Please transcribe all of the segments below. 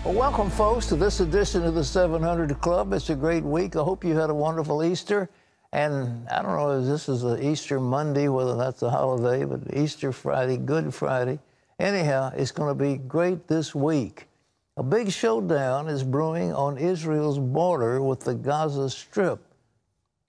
Well, welcome, folks, to this edition of the 700 Club. It's a great week. I hope you had a wonderful Easter. And I don't know if this is an Easter Monday, whether that's a holiday, but Easter Friday, Good Friday. Anyhow, it's going to be great this week. A big showdown is brewing on Israel's border with the Gaza Strip.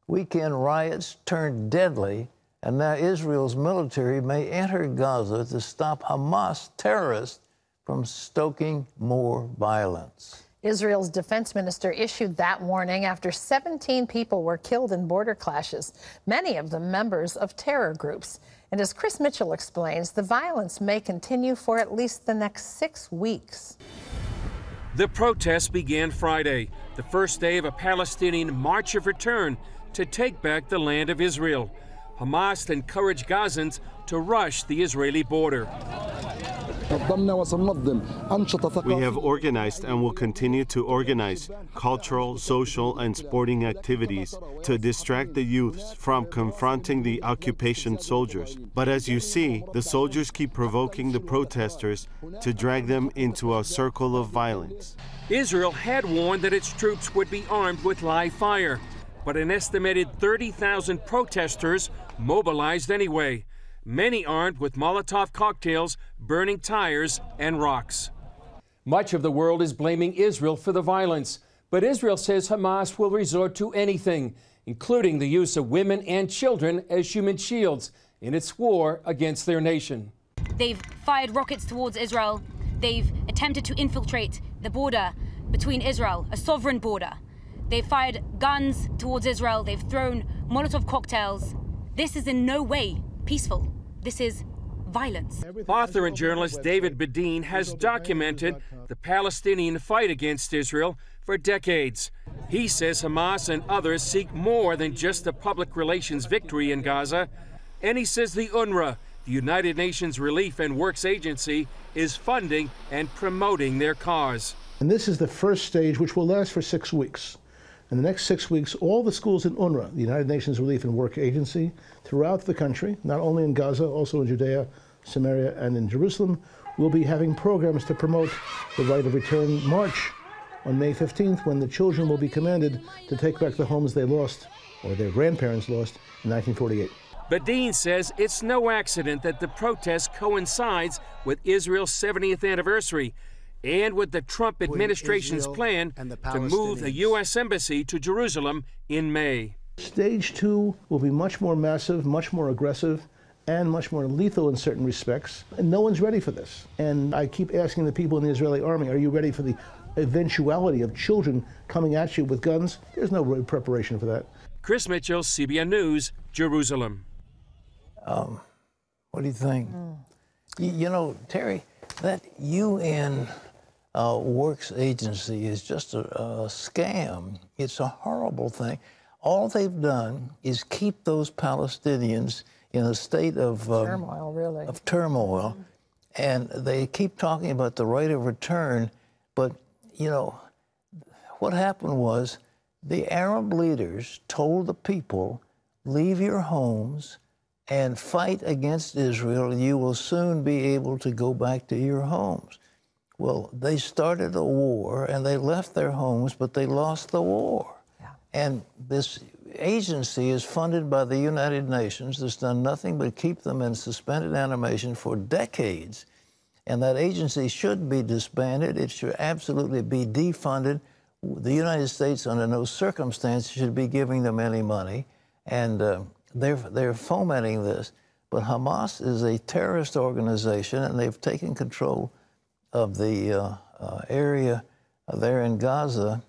Weekend riots turned deadly, and now Israel's military may enter Gaza to stop Hamas terrorists from stoking more violence. Israel's defense minister issued that warning after 17 people were killed in border clashes, many of them members of terror groups. And as Chris Mitchell explains, the violence may continue for at least the next 6 weeks. The protests began Friday, the first day of a Palestinian March of Return to take back the land of Israel. Hamas encouraged Gazans to rush the Israeli border. We have organized and will continue to organize cultural, social, and sporting activities to distract the youths from confronting the occupation soldiers. But as you see, the soldiers keep provoking the protesters to drag them into a circle of violence. Israel had warned that its troops would be armed with live fire, but an estimated 30,000 protesters mobilized anyway, many armed with Molotov cocktails, burning tires, and rocks. Much of the world is blaming Israel for the violence, but Israel says Hamas will resort to anything, including the use of women and children as human shields in its war against their nation. They've fired rockets towards Israel. They've attempted to infiltrate the border between Israel, a sovereign border. They've fired guns towards Israel. They've thrown Molotov cocktails. This is in no way peaceful. This is violence. Author and journalist David Bedeen has documented the Palestinian fight against Israel for decades. He says Hamas and others seek more than just a public relations victory in Gaza. And he says the UNRWA, the United Nations Relief and Works Agency, is funding and promoting their cause. And this is the first stage, which will last for 6 weeks. In the next 6 weeks, all the schools in UNRWA, the United Nations Relief and Work Agency, throughout the country, not only in Gaza, also in Judea, Samaria, and in Jerusalem, will be having programs to promote the right of return march on May 15th, when the children will be commanded to take back the homes they lost, or their grandparents lost, in 1948. Bedeen says it's no accident that the protest coincides with Israel's 70th anniversary and with the Trump administration's plan to move the U.S. Embassy to Jerusalem in May. Stage 2 will be much more massive, much more aggressive, and much more lethal in certain respects. And no one's ready for this. And I keep asking the people in the Israeli army, are you ready for the eventuality of children coming at you with guns? There's no real preparation for that. Chris Mitchell, CBN News, Jerusalem. What do you think? You know, Terry, that UN Works Agency is just a scam. It's a horrible thing. All they've done is keep those Palestinians in a state of turmoil, really. Of turmoil, and they keep talking about the right of return. But you know, what happened was the Arab leaders told the people, "Leave your homes and fight against Israel, and you will soon be able to go back to your homes." Well, they started a war, and they left their homes, but they lost the war. Yeah. And this agency is funded by the United Nations. That's done nothing but keep them in suspended animation for decades. And that agency should be disbanded. It should absolutely be defunded. The United States, under no circumstance, should be giving them any money. And they're fomenting this. But Hamas is a terrorist organization, and they've taken control of the area there in Gaza.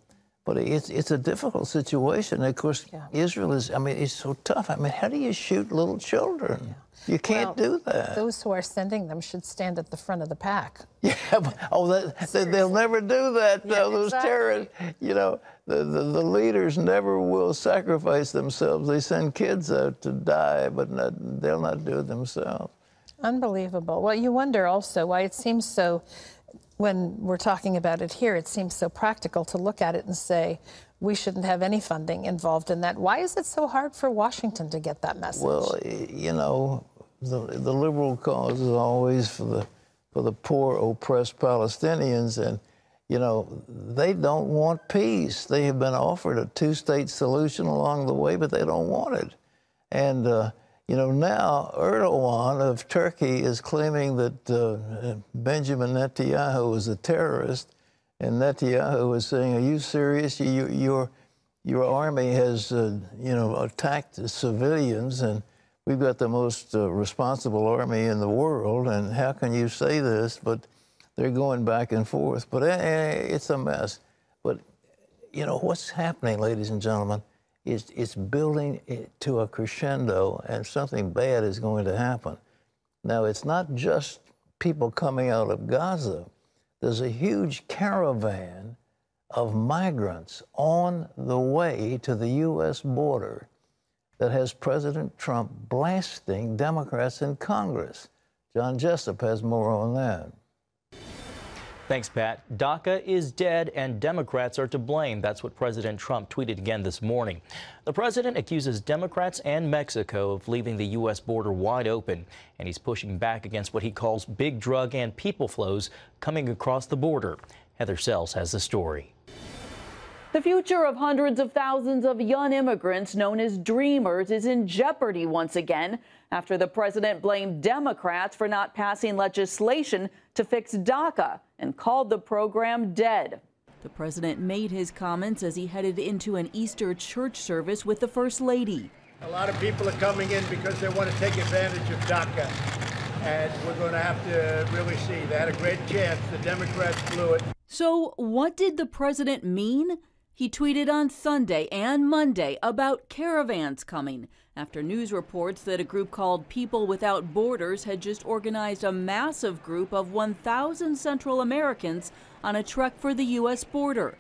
But it's a difficult situation. Of course, Israel is, I mean, it's so tough. I mean, how do you shoot little children? Yeah. You can't do that. Those who are sending them should stand at the front of the pack. Yeah, but, they'll never do that. Yeah, those terrorists, you know, the leaders never will sacrifice themselves. They send kids out to die, but they'll not do it themselves. Unbelievable. Well, you wonder also why it seems so, when we're talking about it here, it seems so practical to look at it and say, we shouldn't have any funding involved in that. Why is it so hard for Washington to get that message? Well, you know, the liberal cause is always for the poor, oppressed Palestinians, and you know, they don't want peace. They have been offered a two-state solution along the way, but they don't want it. And, you know, now Erdogan of Turkey is claiming that Benjamin Netanyahu is a terrorist, and Netanyahu is saying, are you serious? Your army has, you know, attacked civilians, and we've got the most responsible army in the world, and how can you say this? But they're going back and forth. But it's a mess. But, you know, what's happening, ladies and gentlemen, is it's building to a crescendo, and something bad is going to happen. Now, it's not just people coming out of Gaza. There's a huge caravan of migrants on the way to the U.S. border that has President Trump blasting Democrats in Congress. John Jessup has more on that. Thanks, Pat. DACA is dead and Democrats are to blame. That's what President Trump tweeted again this morning. The president accuses Democrats and Mexico of leaving the U.S. border wide open, and he's pushing back against what he calls big drug and people flows coming across the border. Heather Sells has the story. The future of hundreds of thousands of young immigrants known as Dreamers is in jeopardy once again after the president blamed Democrats for not passing legislation to fix DACA and called the program dead. The president made his comments as he headed into an Easter church service with the First Lady. A lot of people are coming in because they want to take advantage of DACA, and we're going to have to really see. They had a great chance. The Democrats blew it. So what did the president mean? He tweeted on Sunday and Monday about caravans coming after news reports that a group called People Without Borders had just organized a massive group of 1,000 Central Americans on a trek for the U.S. border.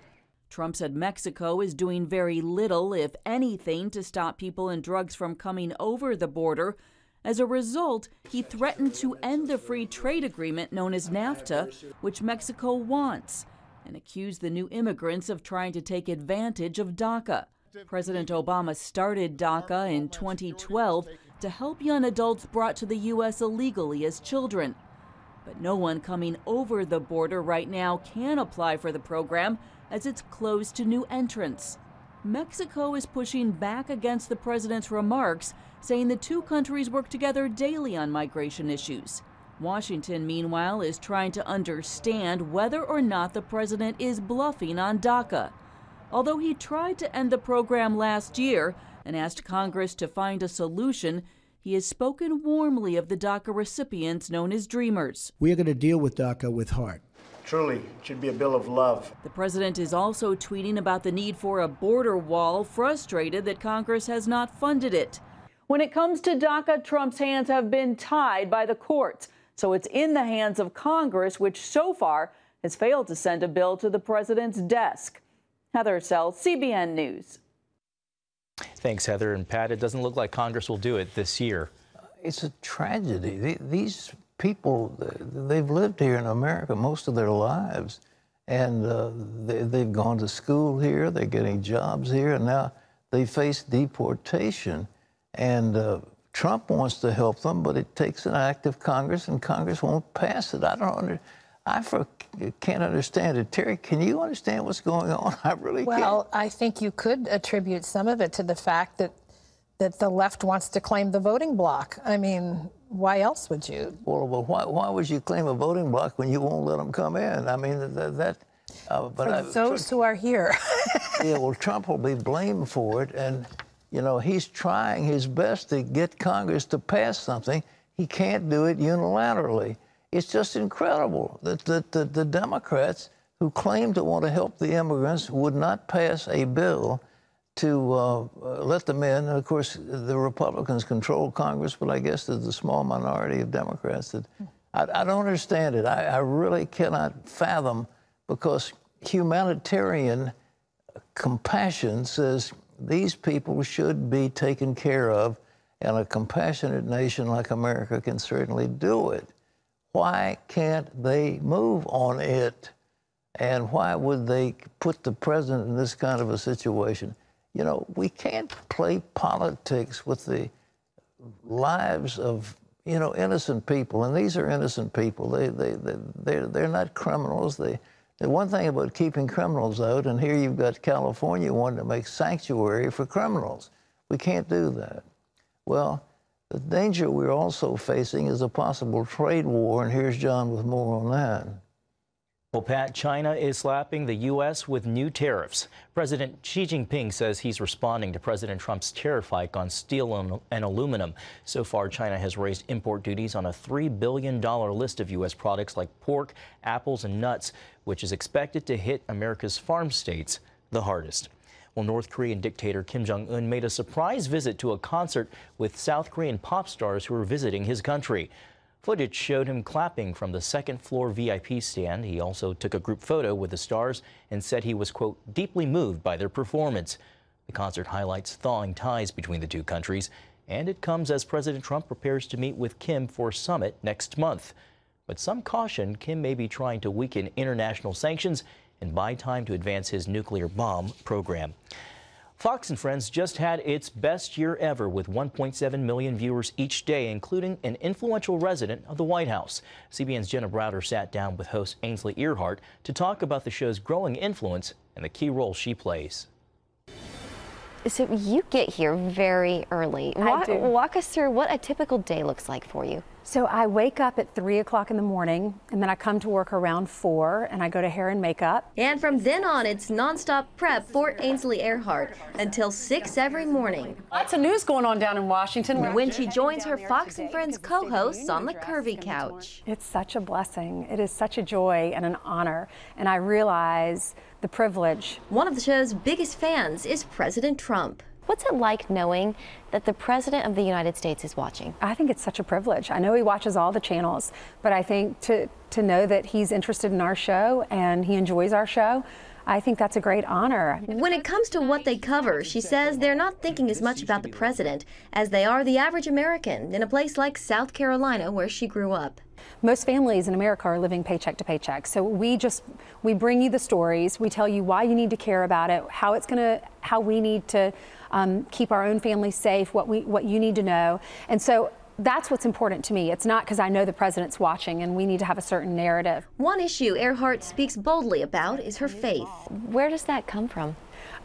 Trump said Mexico is doing very little, if anything, to stop people and drugs from coming over the border. As a result, he threatened to end the free trade agreement known as NAFTA, which Mexico wants, and accused the new immigrants of trying to take advantage of DACA. President Obama started DACA in 2012 to help young adults brought to the U.S. illegally as children. But no one coming over the border right now can apply for the program as it's closed to new entrants. Mexico is pushing back against the president's remarks, saying the two countries work together daily on migration issues. Washington, meanwhile, is trying to understand whether or not the president is bluffing on DACA. Although he tried to end the program last year and asked Congress to find a solution, he has spoken warmly of the DACA recipients known as Dreamers. We are going to deal with DACA with heart. Truly, it should be a bill of love. The president is also tweeting about the need for a border wall, frustrated that Congress has not funded it. When it comes to DACA, Trump's hands have been tied by the courts. So it's in the hands of Congress, which so far has failed to send a bill to the president's desk. Heather Sells, CBN News. Thanks, Heather. And Pat, it doesn't look like Congress will do it this year. It's a tragedy. These people, they've lived here in America most of their lives, and they've gone to school here, they're getting jobs here, and now they face deportation. And Trump wants to help them, but it takes an act of Congress, and Congress won't pass it. I can't understand it. Terry, can you understand what's going on? I really can't. Well, I think you could attribute some of it to the fact that the left wants to claim the voting bloc. I mean, why else would you? Well, why would you claim a voting bloc when you won't let them come in? I mean, for those who are here. Yeah, well, Trump will be blamed for it, and you know, he's trying his best to get Congress to pass something. He can't do it unilaterally. It's just incredible that the Democrats who claim to want to help the immigrants would not pass a bill to let them in. And of course, the Republicans control Congress, but I guess there's a small minority of Democrats that I don't understand it. I really cannot fathom, because humanitarian compassion says these people should be taken care of, and a compassionate nation like America can certainly do it. Why can't they move on it? And why would they put the president in this kind of a situation? You know, we can't play politics with the lives of, you know, innocent people. And these are innocent people. They're not criminals. The one thing about keeping criminals out, and here you've got California wanting to make sanctuary for criminals. We can't do that. Well, the danger we're also facing is a possible trade war, and here's John with more on that. Well, Pat, China is slapping the U.S. with new tariffs. President Xi Jinping says he's responding to President Trump's tariff hike on steel and aluminum. So far, China has raised import duties on a $3 billion list of U.S. products like pork, apples, and nuts, which is expected to hit America's farm states the hardest. Well, North Korean dictator Kim Jong-un made a surprise visit to a concert with South Korean pop stars who were visiting his country. Footage showed him clapping from the second-floor VIP stand. He also took a group photo with the stars and said he was, quote, deeply moved by their performance. The concert highlights thawing ties between the two countries, and it comes as President Trump prepares to meet with Kim for a summit next month. But some caution Kim may be trying to weaken international sanctions and buy time to advance his nuclear bomb program. Fox and Friends just had its best year ever with 1.7 million viewers each day, including an influential resident of the White House. CBN's Jenna Browder sat down with host Ainsley Earhardt to talk about the show's growing influence and the key role she plays. So you get here very early. Walk us through what a typical day looks like for you. So I wake up at 3 o'clock in the morning, and then I come to work around 4, and I go to hair and makeup. And from then on, it's nonstop prep for Ainsley Earhardt until 6 every morning. Lots of news going on down in Washington. When she joins her Fox and Friends co-hosts on the curvy couch. It's such a blessing. It is such a joy and an honor, and I realize the privilege. One of the show's biggest fans is President Trump. What's it like knowing that the President of the United States is watching? I think it's such a privilege. I know he watches all the channels, but I think to know that he's interested in our show and he enjoys our show, I think that's a great honor. When it comes to what they cover, she says they're not thinking as much about the president as they are the average American in a place like South Carolina where she grew up. Most families in America are living paycheck to paycheck. So we bring you the stories. We tell you why you need to care about it, how we need to keep our own family safe, what you need to know. And so that's what's important to me. It's not because I know the president's watching and we need to have a certain narrative. One issue Earhardt speaks boldly about is her faith. Where does that come from?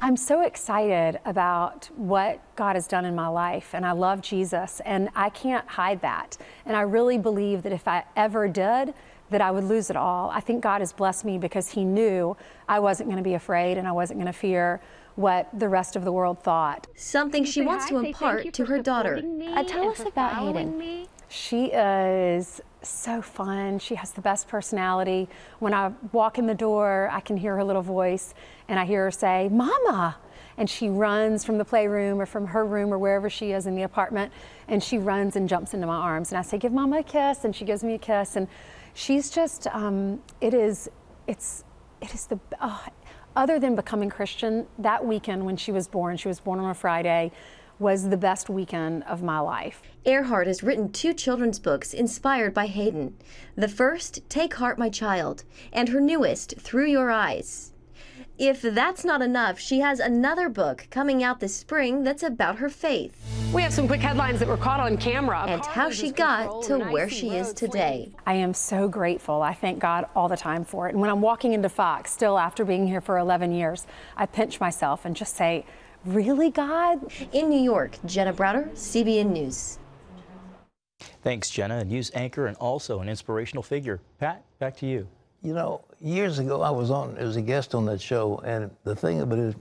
I'm so excited about what God has done in my life, and I love Jesus, and I can't hide that. And I really believe that if I ever did, that I would lose it all. I think God has blessed me because he knew I wasn't going to be afraid and I wasn't going to fear what the rest of the world thought. Something she wants to impart to her daughter. Tell us about Hayden. She is so fun. She has the best personality. When I walk in the door, I can hear her little voice and I hear her say, "Mama." And she runs from the playroom or from her room or wherever she is in the apartment, and she runs and jumps into my arms. And I say, "Give Mama a kiss," and she gives me a kiss. And she's just, other than becoming Christian, that weekend when she was born on a Friday, was the best weekend of my life. Earhardt has written 2 children's books inspired by Hayden. The first, Take Heart, My Child, and her newest, Through Your Eyes. If that's not enough, she has another book coming out this spring that's about her faith. We have some quick headlines that were caught on camera. And how she got to where she is today. I am so grateful. I thank God all the time for it. And when I'm walking into Fox, still after being here for 11 years, I pinch myself and just say, "Really, God?" In New York, Jenna Browder, CBN News. Thanks, Jenna, a news anchor and also an inspirational figure. Pat, back to you. You know, years ago I was on as a guest on that show, and the thing of it is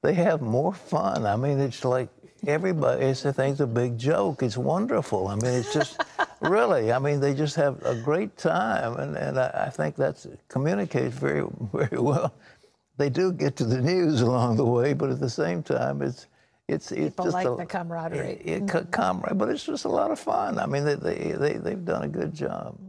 they have more fun. I mean, it's like everybody thinks a big joke. It's wonderful. I mean, it's just really, I mean, they just have a great time, and I think that communicates very, very well. They do get to the news along the way, but at the same time, it's People just like the camaraderie. Camaraderie, but it's just a lot of fun. I mean, they've done a good job.